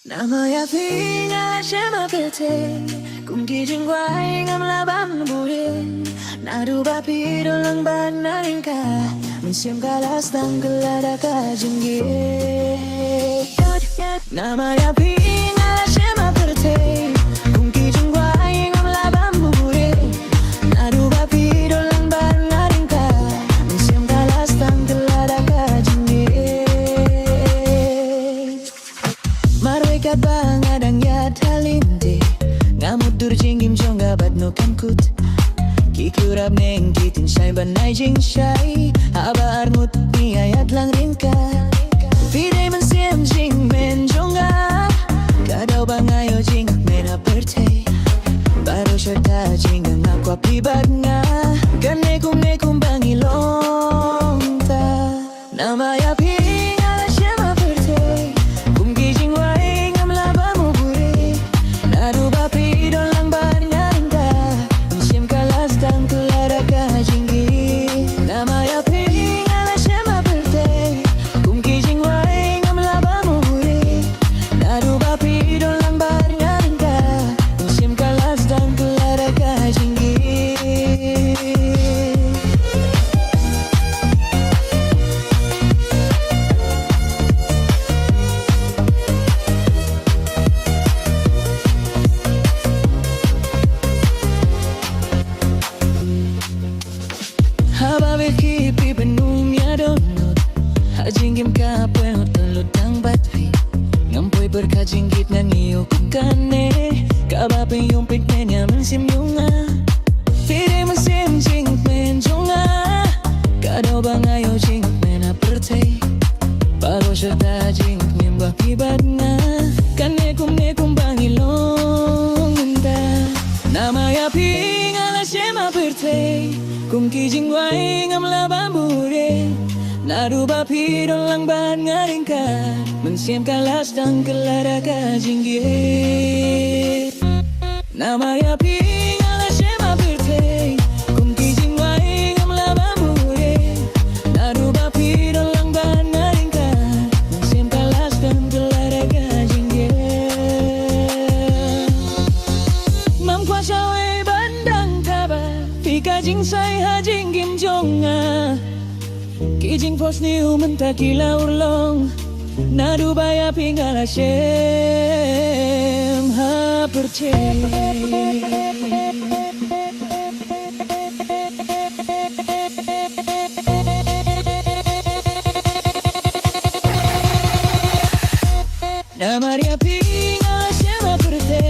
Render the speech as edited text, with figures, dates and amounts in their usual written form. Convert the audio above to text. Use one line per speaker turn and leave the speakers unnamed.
나무야 피가 쉐마 벨테 꿈기진과 ingam laban buri naru bapiro lang ba narinka mensiam kalas tang gelada kajenggi namaya pinga shema belte 꿈기진과 ingam laban buri naru bapiro lang ba narinka mensiam kalas tang gelada kajenggi marwekat bangadang yad halinde ngamudur jinggim jonga bat no kankut kikurab neng kitin syai banai jing syai haba arngut ni ayat lang ringka pide man siem jing men jonga kadau bangayo jing men aperte baru syarta jing ngakwa pibat nga kanekum nekum bangilong ta namaya pinga syama aperte kumgi jing wae ngam laba mo bure naru bapi dolang ban ngarinta sim kalas tang kelara kajinggi namaya pinga syama aperte kumgi jing wae ngam laba mo bure naru bapi dolang ban ngarinta sim kalas tang kelara kajinggi haba beki pi benum ya donut hajingim ka puen telut tang batpi ngampoi berkajinggit na niyo kukane kaba pe yung pikmen ya mensim yunga pide mensim jingit men jonga kadau bangayo jingit men aperte bago syarta jingit men bakibat nga kanekum nekum bangilong enda namaya pingala shema aperte kumki jing wae ngam laban bure naru bapi dolang ban ngaringkan mensiam kalas tang kelara kajinggi namaya pingala shema aperte kumki jing wae ngam laban bure naru bapi dolang ban ngaringkan mensiam kalas tang kelara kajinggi mam kuasa we bandang kaba pika jing sai hajing kim jonga kijing pos ni umenta kila urlong nadu baya pingala shem ha perce namaria pingala shem ha perce